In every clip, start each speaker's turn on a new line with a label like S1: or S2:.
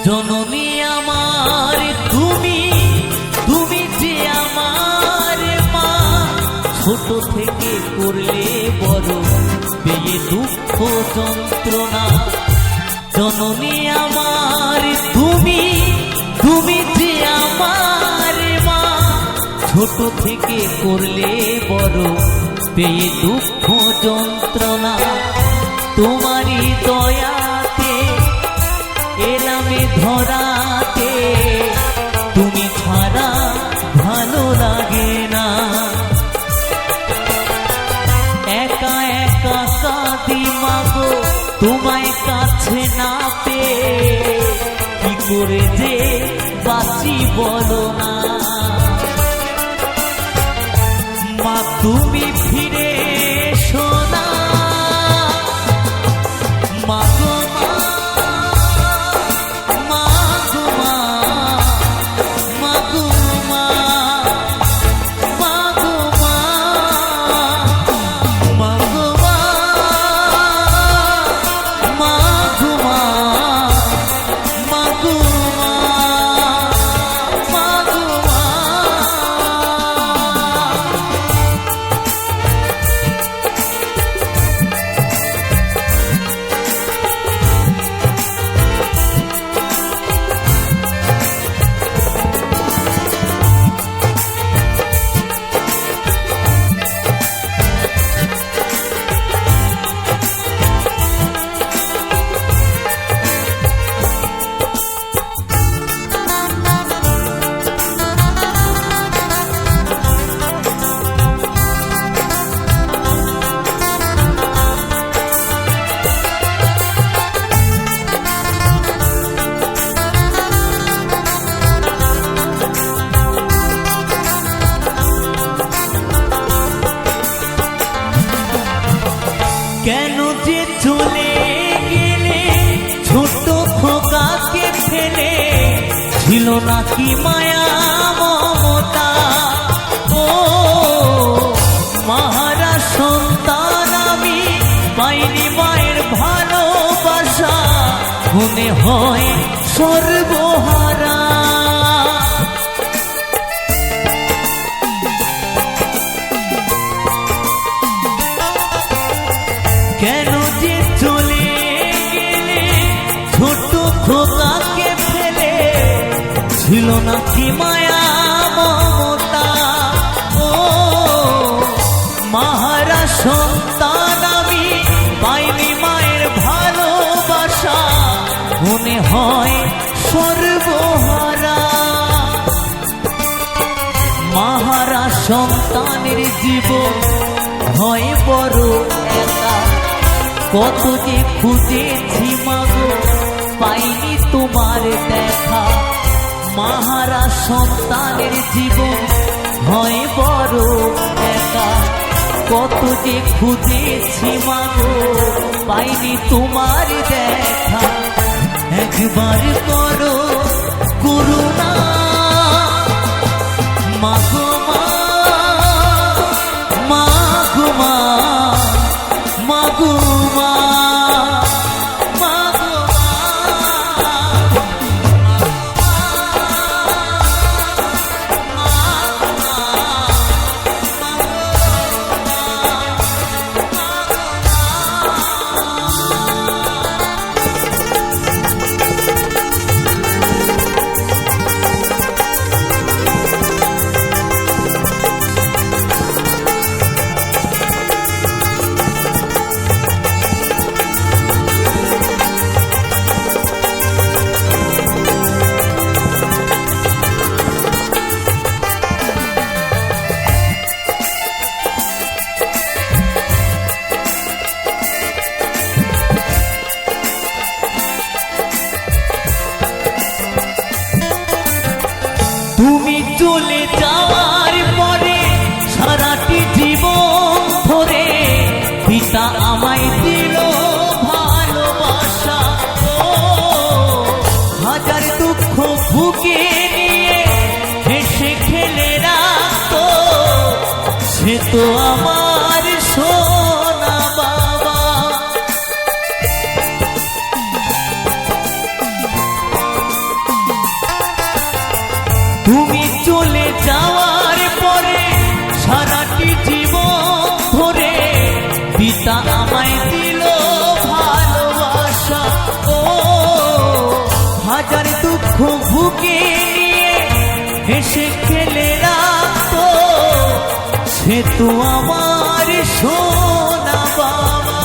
S1: জননী আমার তুমি, তুমি যে আমার মা, ছোট থেকে করলে বড় পেয়ে দুঃখ যন্ত্রণা। জননী আমার তুমি, তুমি যে আমার মা, ছোট থেকে করলে বড় পেয়ে দুঃখ যন্ত্রণা। তোমারই দয়াতে এলামে ধরাতে, তুমি ছাড়া ভালো লাগে না। একা একা কাঁদি মাগো তোমায় কাছে না পেয়ে, কি করে যে বাঁচি বলো না। মা তুমি ফিরে এসো না, মা গো মা, মা গো মা, মা গো মা, মা গো মা, মা গো মা, মা গো মা, মা গো মা, মা গো মা। কেন যে চলে গেলে ছোট খোকাকে ফেলে, ছিল নাকি মায়া মমতা। ও মাহারা সন্তান আমি পাইনি মায়ের ভালোবাসা, মনে হয় সর্বহারা। কেন যে চলে গেলে ছোট খোকাকে ফেলে, ছিল নাকি মায়া মমতা। ও মাহারা সন্তান আমি পাইনি মায়ের ভালোবাসা, মনে হয় সর্বহারা। মাহারা সন্তানের জীবন হয় বড় একা, কত যে খুঁজেছি মাগো পাইনি তোমার দেখা। মাহারা সন্তানের জীবন হয় বড় একা, কত যে খুঁজেছি মাগো পাইনি তোমার দেখা। একবার করো করুণা মাগো মা, মাগো মা, মাগো মা, মাগো তুমি চলে যাওয়ার পরে সারাটি জীবন ধরে পিতা আমায় দিল ভালোবাসা। ও হাজার দুঃখ বুকে নিয়ে হেসে খেলে রাখতো, সে তো আমার সোনা বাবা। বুকে নিয়ে হেসে খেলে রাখতো, সে তো আমার সোনা বাবা।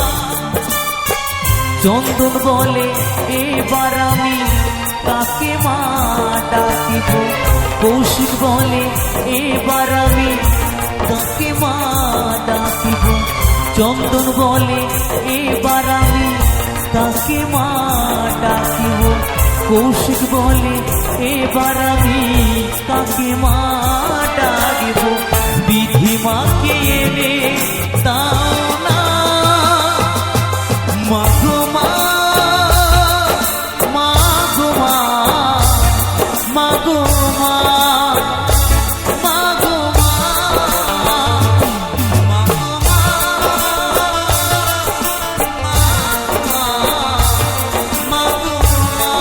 S1: চন্দন বলে এবার আমি কাকে মা ডাকিব, কৌশিক বলে এবার আমি কাকে মা ডাকিব। চন্দন বলে এবার আমি কাকে মা ডাকিব, কৌশিক বলে এবার আমি কাকে মা ডাকিব। বিধি মাকে এনে দাও না মাগো মা, মাগো মা, মাগো মা, মাগো মা, মাগো মা, মাগো মা।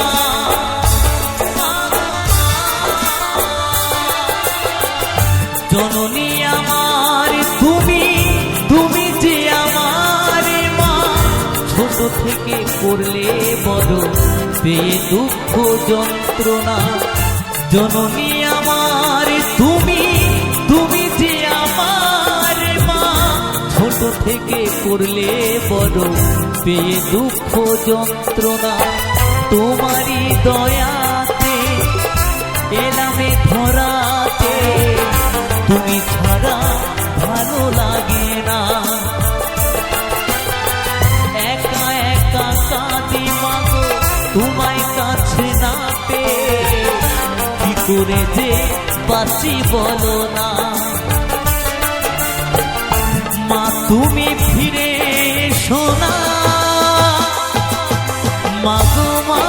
S1: জননী আমার তুমি, তুমি যে আমার মা, ছোট থেকে করলে বড় পেয়ে দুঃখ যন্ত্রণা। জননী আমার তুমি, তুমি যে আমার মা, ছোট থেকে করলে বড় পেয়ে দুঃখ যন্ত্রণা। তোমারই দয়াতে এলামে ধরাতে, তুমি ছাড়া ভালো লাগে না। একা একা কাঁদি মাগো তোমায় কাছে না পেয়ে, কি করে যে বাঁচি বলো না। মা তুমি ফিরে এসো না মাগো মা।